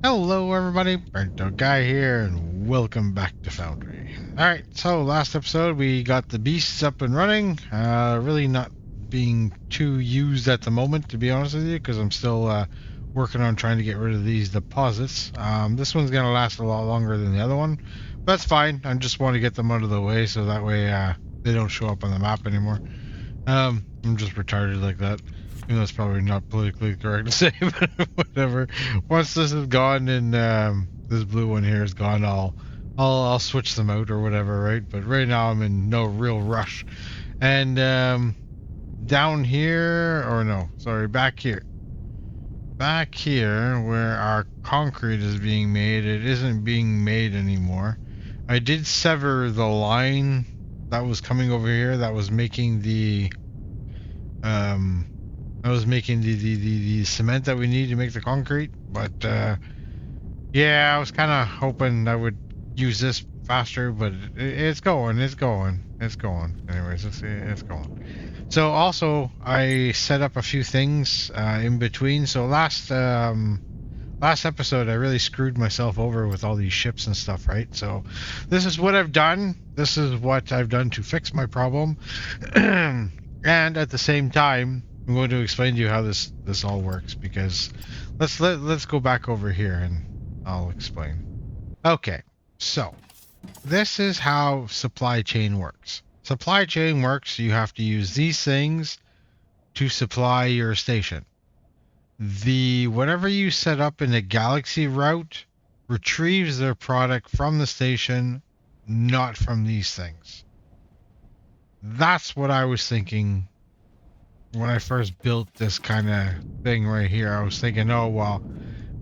Hello everybody, Burnedoutguy here, and welcome back to Foundry. Alright, so last episode we got the beasts up and running, really not being too used at the moment, to be honest with you, because I'm still working on trying to get rid of these deposits. This one's going to last a lot longer than the other one, but that's fine. I just want to get them out of the way so that way they don't show up on the map anymore. I'm just retarded like that. Even though it's probably not politically correct to say, but whatever. Once this is gone and this blue one here is gone, I'll switch them out or whatever, right? But right now I'm in no real rush. And down here, or no, sorry, back here. Back here, where our concrete is being made, it isn't being made anymore. I did sever the line that was coming over here that was making the um the cement that we need to make the concrete, but yeah, I was kind of hoping I would use this faster, but it's going. Anyways, it's going. So also, I set up a few things in between. So last episode, I really screwed myself over with all these ships and stuff, right? So this is what I've done. This is what I've done to fix my problem, and at the same time, I'm going to explain to you how this all works, because let's go back over here and I'll explain. Okay, so this is how supply chain works. Supply chain works, you have to use these things to supply your station. The whatever you set up in the galaxy route retrieves their product from the station, not from these things. That's what I was thinking when I first built this kind of thing right here. I was thinking, oh well,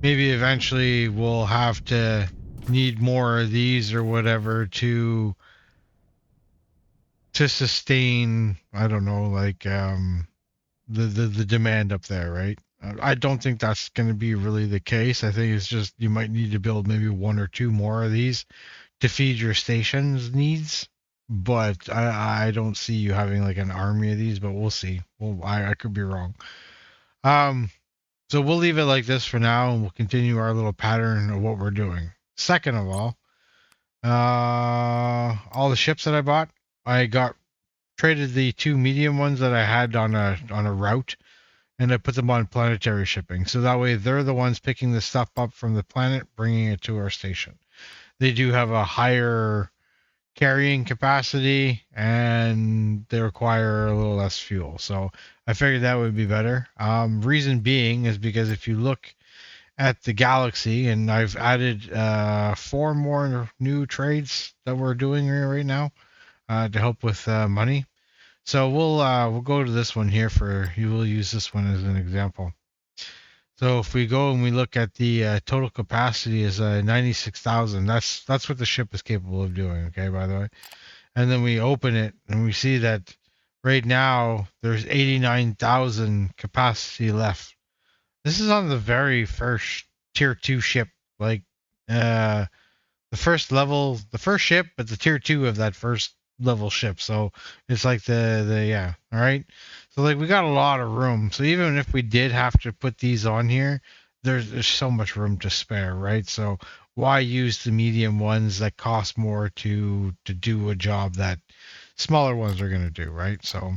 maybe eventually we'll have to need more of these or whatever to sustain, I don't know, like the demand up there, right? I don't think that's going to be really the case. I think it's just you might need to build maybe one or two more of these to feed your station's needs. But I don't see you having like an army of these, but we'll see. Well, I could be wrong. Um, so we'll leave it like this for now, and we'll continue our little pattern of what we're doing. Second of all the ships that I bought, I got traded the two medium ones that I had on a route, and I put them on planetary shipping. So that way they're the ones picking the stuff up from the planet, bringing it to our station. They do have a higher carrying capacity and they require a little less fuel. So I figured that would be better. Reason being is because if you look at the galaxy, and I've added 4 more new trades that we're doing here right now to help with money. So we'll go to this one here for you. Will use this one as an example. So if we go and we look at the total capacity is 96,000. That's what the ship is capable of doing. Okay, by the way. And then we open it and we see that right now there's 89,000 capacity left. This is on the very first tier 2 ship, like uh the first ship, but the tier 2 of that first level ship. So it's like the yeah, all right. So like we got a lot of room. So even if we did have to put these on here, there's so much room to spare, right? So why use the medium ones that cost more to do a job that smaller ones are going to do, right? So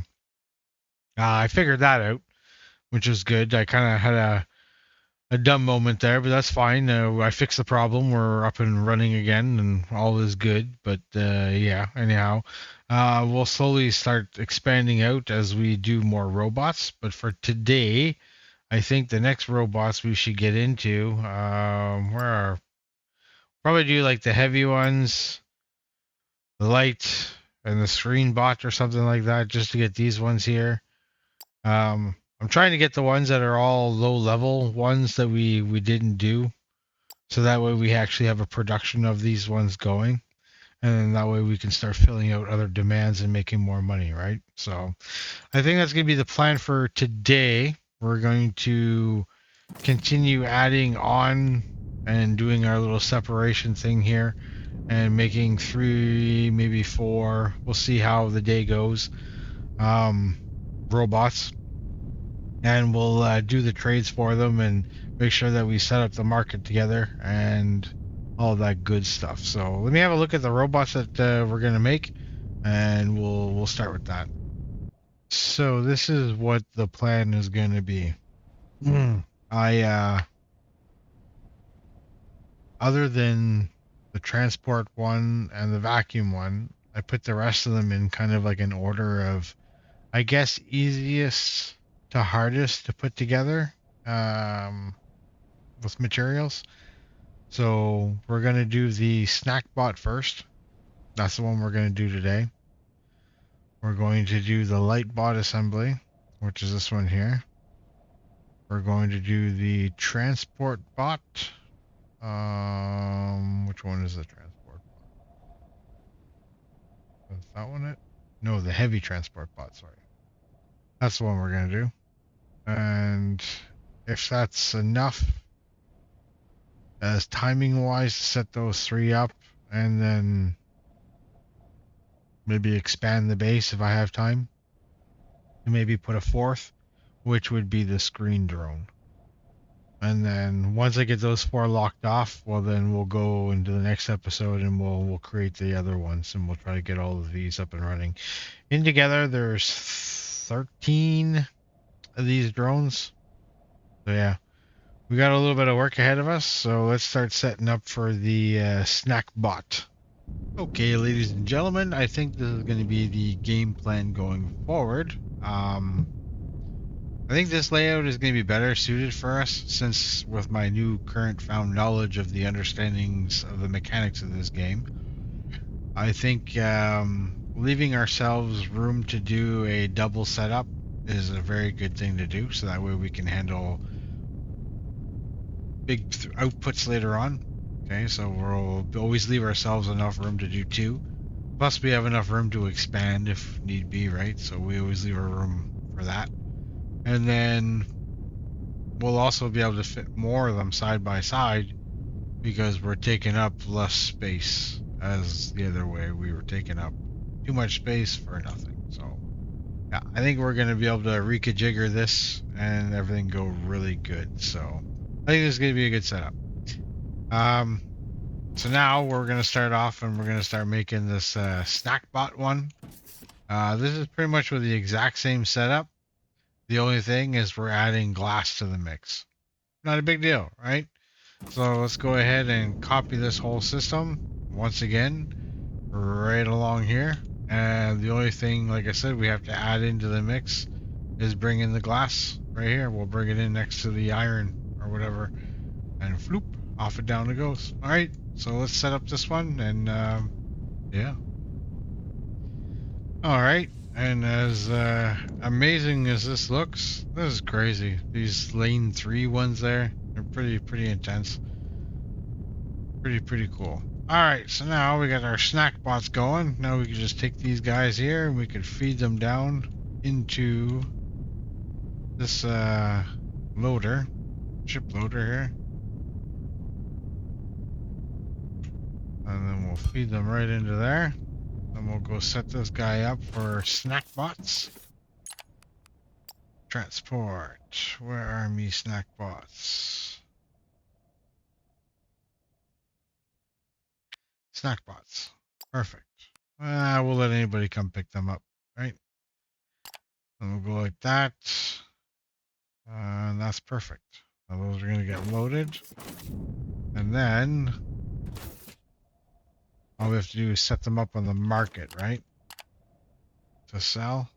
I figured that out, which is good. I kind of had a dumb moment there, but that's fine. I fixed the problem. We're up and running again, and all is good. But yeah, anyhow, we'll slowly start expanding out as we do more robots. But for today, I think the next robots we should get into, where are probably do like the heavy ones, the light, and the screen bot or something like that, just to get these ones here. I'm trying to get the ones that are all low level ones that we didn't do, so that way we actually have a production of these ones going, and then that way we can start filling out other demands and making more money, right? So I think that's going to be the plan for today. We're going to continue adding on and doing our little separation thing here and making 3, maybe 4. We'll see how the day goes. Robots, and we'll do the trades for them and make sure that we set up the market together and all that good stuff. So let me have a look at the robots that we're gonna make, and we'll start with that. So this is what the plan is gonna be. I other than the transport one and the vacuum one, I put the rest of them in kind of like an order of, I guess, easiest to hardest to put together with materials. So we're going to do the snack bot first. That's the one we're going to do today. We're going to do the light bot assembly, which is this one here. We're going to do the transport bot. Which one is the transport bot? Is that one it? No, the heavy transport bot, sorry. That's the one we're going to do. And if that's enough, as timing wise, to set those three up, and then maybe expand the base if I have time, and maybe put a fourth, which would be the screen drone. And then once I get those four locked off, well, then we'll go into the next episode and we'll create the other ones, and we'll try to get all of these up and running. In together, there's 13 of these drones. So yeah, we got a little bit of work ahead of us. So let's start setting up for the snack bot. Okay, ladies and gentlemen, I think this is going to be the game plan going forward. I think this layout is going to be better suited for us, since with my new current found knowledge of the understandings of the mechanics of this game, I think leaving ourselves room to do a double setup is a very good thing to do, so that way we can handle big outputs later on. Okay, so we'll always leave ourselves enough room to do two. Plus we have enough room to expand if need be, right? So we always leave our room for that. And then we'll also be able to fit more of them side by side, because we're taking up less space, as the other way we were taking up too much space for nothing. So yeah, I think we're going to be able to rejigger this and everything go really good. So I think this is going to be a good setup. So now we're going to start off and we're going to start making this snack bot one. This is pretty much with the exact same setup. The only thing is we're adding glass to the mix. Not a big deal, right? So let's go ahead and copy this whole system once again right along here. And the only thing, like I said, we have to add into the mix is bring in the glass right here. We'll bring it in next to the iron or whatever, and floop, off it down it goes. All right, so let's set up this one, and yeah. All right, and as amazing as this looks, this is crazy. These lane 3 ones there, they're pretty intense. Pretty cool. All right, so now we got our snack bots going. Now we can just take these guys here and we can feed them down into this loader, ship loader here. And then we'll feed them right into there. Then we'll go set this guy up for snack bots. Transport. Where are me snack bots? Snack bots. Perfect. We'll let anybody come pick them up, right? And we'll go like that. And that's perfect. Now those are going to get loaded. And then all we have to do is set them up on the market, right? To sell.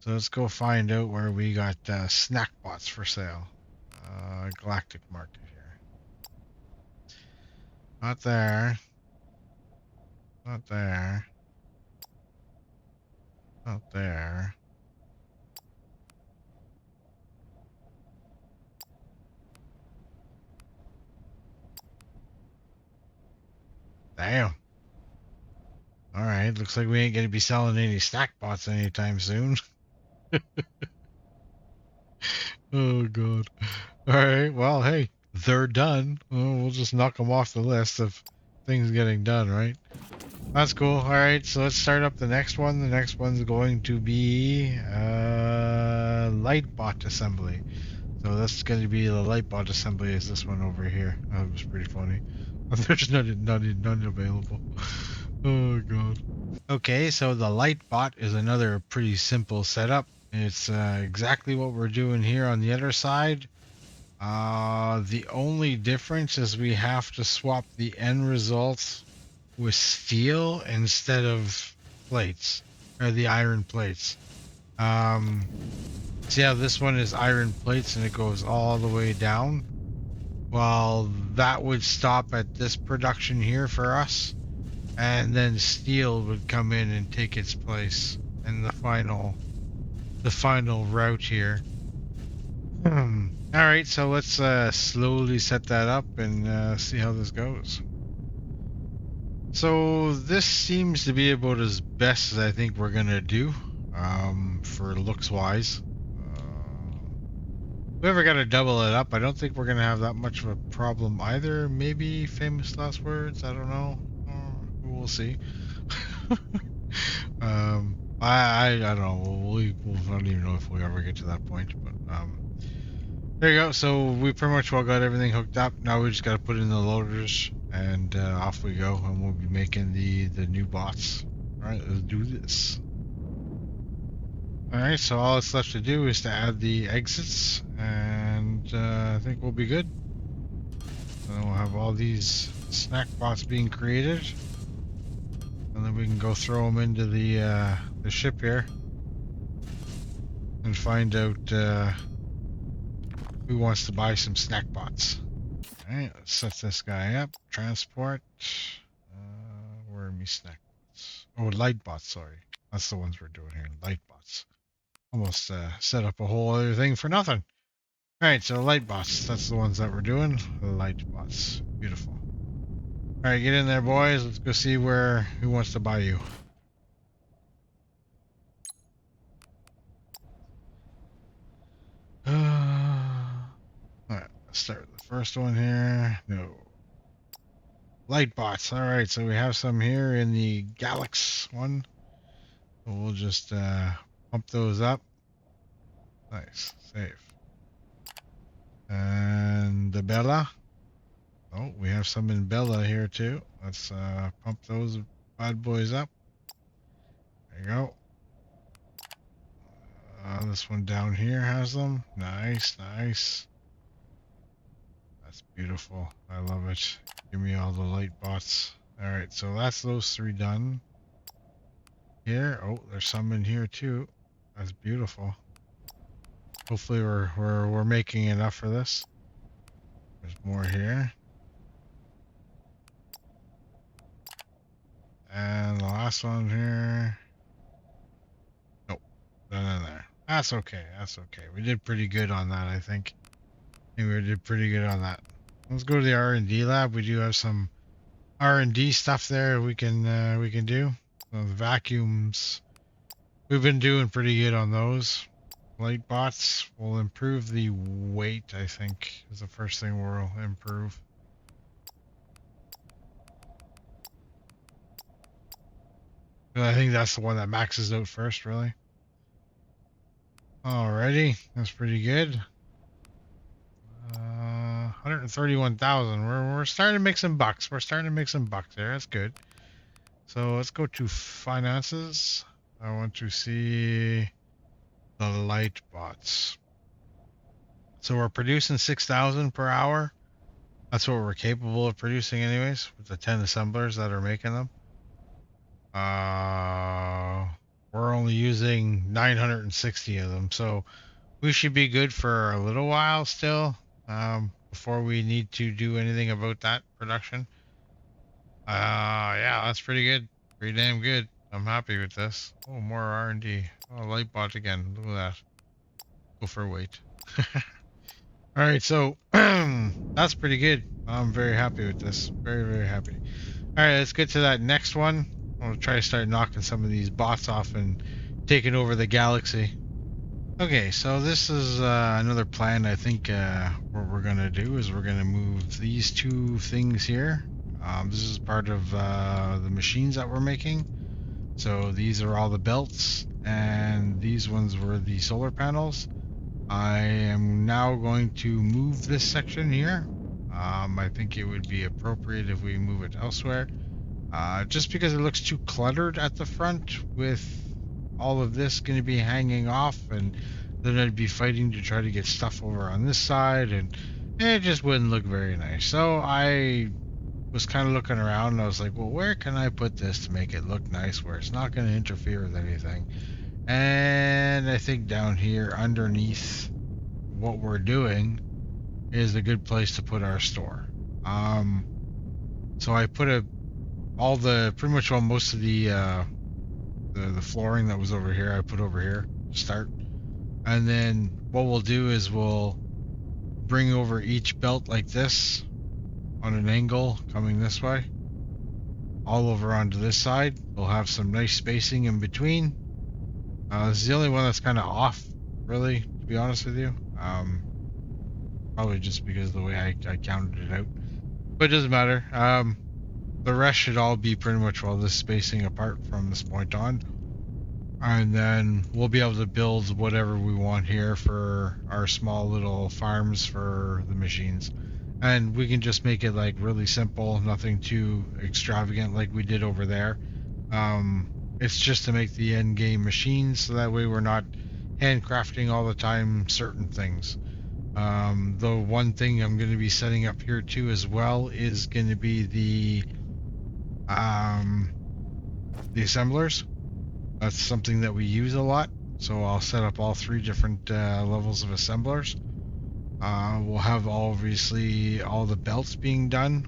So let's go find out where we got snack bots for sale. Galactic market here. Not there. Not there. Not there. Damn. Alright, looks like we ain't gonna be selling any snack bots anytime soon. Oh god. Alright, well hey, they're done. Well, we'll just knock them off the list of things getting done, right? That's cool. Alright, so let's start up the next one. The next one's going to be light bot assembly. So that's going to be the light bot assembly is this one over here. That was pretty funny. There's none available. Oh god. Okay, so the light bot is another pretty simple setup. It's exactly what we're doing here on the other side. The only difference is we have to swap the end results with steel instead of plates, or the iron plates. See how this one is iron plates and it goes all the way down? Well, that would stop at this production here for us, and then steel would come in and take its place in the final route here. All right, so let's slowly set that up and see how this goes. So this seems to be about as best as I think we're gonna do, for looks wise. We ever got to double it up, I don't think we're gonna have that much of a problem either. Maybe famous last words, I don't know. We'll see. I don't know. I don't even know if we ever get to that point, but there you go. So we pretty much got everything hooked up. Now we just got to put in the loaders and off we go, and we'll be making the new bots. All right, let's do this. All right, so all that's left to do is to add the exits, and I think we'll be good. So we'll have all these snack bots being created, and then we can go throw them into the ship here and find out who wants to buy some snack bots. Alright, let's set this guy up. Transport. Where are me snack bots? Oh, light bots, sorry. That's the ones we're doing here. Light bots. Almost set up a whole other thing for nothing. Alright, so light bots. That's the ones that we're doing. Light bots. Beautiful. Alright, get in there, boys. Let's go see who wants to buy you. Alright, let's start with the first one here. No. Light bots. Alright, so we have some here in the Galax one. So we'll just pump those up. Nice. Save. And the Bella. Oh, we have some in Bella here too. Let's pump those bad boys up. There you go. This one down here has them. Nice, nice. That's beautiful. I love it. Give me all the light bots. Alright, so that's those three done. Here. Oh, there's some in here too. That's beautiful. Hopefully we're making enough for this. There's more here. And the last one here. Nope. None in there. That's okay. That's okay. We did pretty good on that, I think. I think we did pretty good on that. Let's go to the R&D lab. We do have some R&D stuff there we can do. So the vacuums. We've been doing pretty good on those. Light bots will improve the weight, I think, is the first thing we'll improve. I think that's the one that maxes out first, really. Alrighty, that's pretty good. 131,000. We're starting to make some bucks. We're starting to make some bucks there. That's good. So let's go to finances. I want to see the light bots. So we're producing 6,000 per hour. That's what we're capable of producing anyways, with the 10 assemblers that are making them. We're only using 960 of them, so we should be good for a little while still, before we need to do anything about that production. Yeah, that's pretty good. Pretty damn good. I'm happy with this. Oh, more R&D. Oh, light bot again. Look at that. Go for weight. All right, so that's pretty good. I'm very happy with this. Very, very happy. All right, let's get to that next one. I'll try to start knocking some of these bots off and taking over the galaxy. Okay, so this is another plan. I think what we're gonna do is we're gonna move these two things here. This is part of the machines that we're making. So these are all the belts, and these ones were the solar panels. I am now going to move this section here. I think it would be appropriate if we move it elsewhere. Just because it looks too cluttered at the front with all of this going to be hanging off, and then I'd be fighting to try to get stuff over on this side, and it just wouldn't look very nice. So I was kind of looking around, and I was like, well, where can I put this to make it look nice where it's not going to interfere with anything? And I think down here underneath what we're doing is a good place to put our store. Um, so I put all the pretty much all most of the flooring that was over here I put over here to start, and then what we'll do is we'll bring over each belt like this on an angle coming this way all over onto this side. We'll have some nice spacing in between. This is the only one that's kind of off, really, to be honest with you. Probably just because of the way I counted it out, but it doesn't matter. The rest should all be pretty much all this spacing apart from this point on. And then we'll be able to build whatever we want here for our small little farms for the machines. And we can just make it like really simple, nothing too extravagant like we did over there. It's just to make the end game machines, so that way we're not handcrafting all the time certain things. The one thing I'm going to be setting up here too as well is going to be the assemblers. That's something that we use a lot, so I'll set up all three different levels of assemblers. We'll have obviously all the belts being done.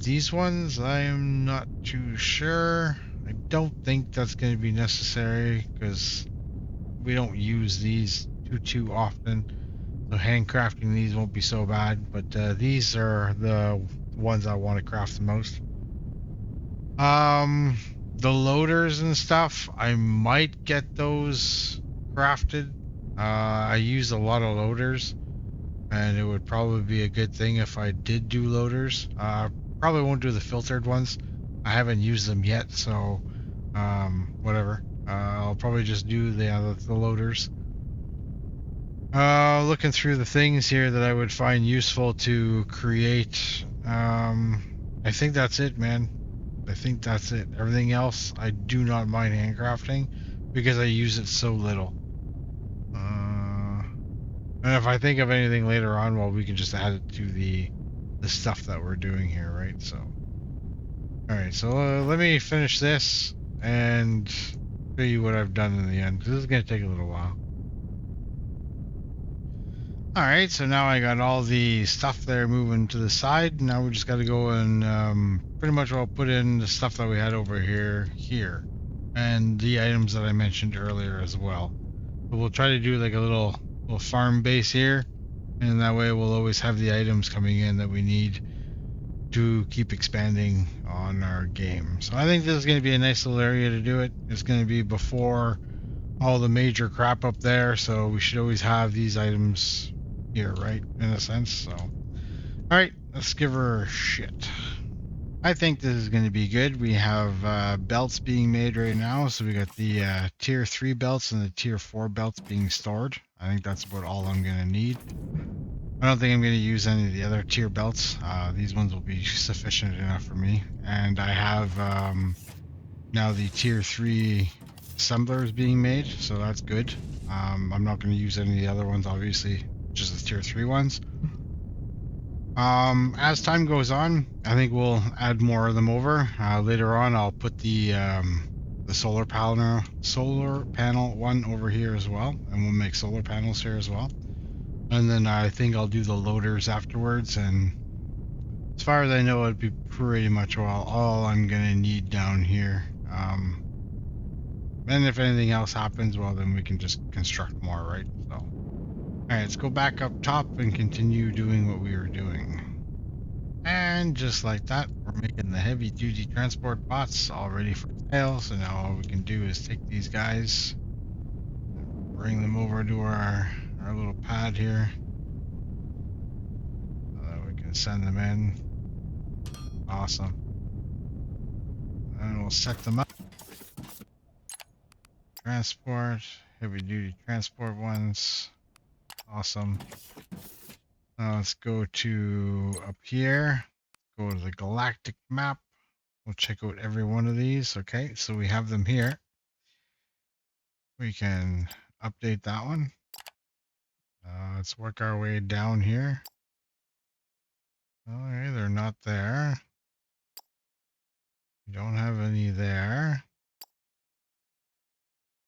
These ones, I am not too sure. I don't think that's going to be necessary because we don't use these too often. So handcrafting these won't be so bad, but these are the ones I want to craft the most. The loaders and stuff, I might get those crafted. I use a lot of loaders, and it would probably be a good thing if I did do loaders. Probably won't do the filtered ones. I haven't used them yet, so whatever. I'll probably just do the loaders. Looking through the things here that I would find useful to create. I think that's it, man. I think that's it. Everything else, I do not mind handcrafting because I use it so little. And if I think of anything later on, well, we can just add it to the stuff that we're doing here, right? So, all right. So let me finish this and show you what I've done in the end, because this is gonna take a little while. All right. So now I got all the stuff there moving to the side. Now we just got to go and pretty much I'll put in the stuff that we had over here, and the items that I mentioned earlier as well. So we'll try to do like a little farm base here, and that way we'll always have the items coming in that we need to keep expanding on our game. So I think this is going to be a nice little area to do it. It's going to be before all the major crap up there, so we should always have these items here, right, in a sense. So all right, let's give her a shit. I think this is going to be good. We have belts being made right now. So we got the tier 3 belts and the tier 4 belts being stored. I think that's about all I'm going to need. I don't think I'm going to use any of the other tier belts. These ones will be sufficient enough for me. And I have now the tier 3 assemblers being made, so that's good. I'm not going to use any of the other ones, obviously, just the tier 3 ones. As time goes on, I think we'll add more of them over. Later on, I'll put the solar panel one over here as well, and we'll make solar panels here as well. And then I think I'll do the loaders afterwards. And as far as I know, it'd be pretty much all I'm gonna need down here. And if anything else happens, well, then we can just construct more, right? So, all right, let's go back up top and continue doing what we were doing. And just like that, we're making the heavy duty transport bots all ready for sale. So now all we can do is take these guys, bring them over to our little pad here, so that we can send them in. Awesome. And we'll set them up. Transport heavy duty transport ones. Awesome. Now let's go to up here. Go to the galactic map. We'll check out every one of these. Okay, so we have them here. We can update that one. Let's work our way down here. Okay, they're not there. We don't have any there.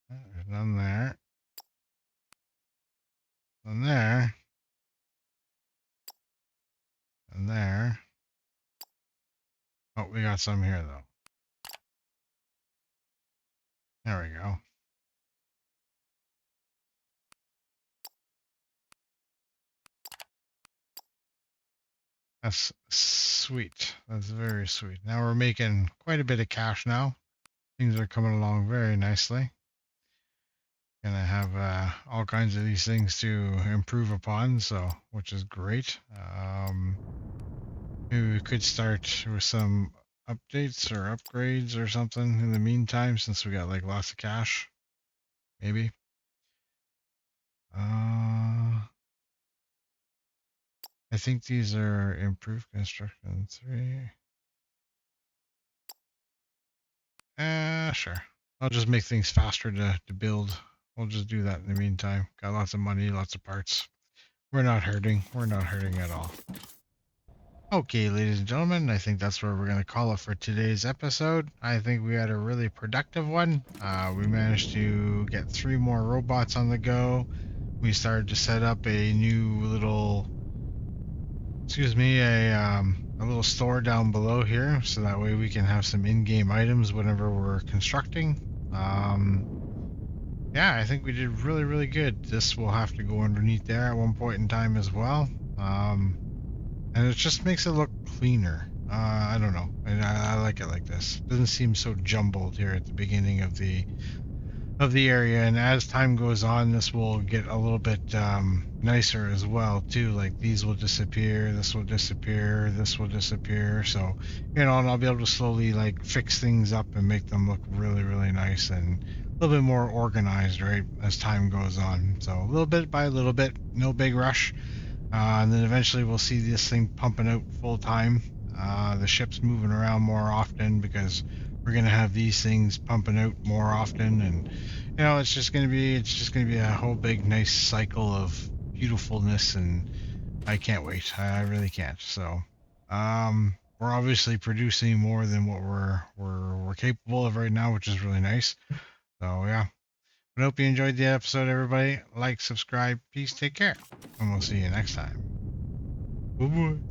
There's none there. None there. And there. Oh, we got some here though. There we go. That's sweet. That's very sweet. Now we're making quite a bit of cash now. Things are coming along very nicely. Gonna have all kinds of these things to improve upon, so which is great. Maybe we could start with some updates or upgrades or something in the meantime, since we got like lots of cash. Maybe. I think these are improved construction 3. Sure. I'll just make things faster to build. We'll just do that in the meantime. Got lots of money, lots of parts. We're not hurting. We're not hurting at all. Okay, ladies and gentlemen, I think that's where we're going to call it for today's episode. I think we had a really productive one. We managed to get 3 more robots on the go. We started to set up a new little, a little store down below here, so that way we can have some in-game items whenever we're constructing. Yeah, I think we did really, really good. This will have to go underneath there at one point in time as well. And it just makes it look cleaner. I don't know. I like it like this. It doesn't seem so jumbled here at the beginning of the area, and as time goes on, this will get a little bit nicer as well too. Like these will disappear, this will disappear, this will disappear. So, and I'll be able to slowly like fix things up and make them look really, really nice and a little bit more organized, right, as time goes on. So a little bit by a little bit, no big rush. And then eventually we'll see this thing pumping out full time. The ship's moving around more often because we're gonna have these things pumping out more often, and it's just gonna be a whole big nice cycle of beautifulness, and I can't wait. I really can't. So, we're obviously producing more than what we're capable of right now, which is really nice. So yeah. I hope you enjoyed the episode, everybody. Like, subscribe, peace, take care, and we'll see you next time. Bye-bye.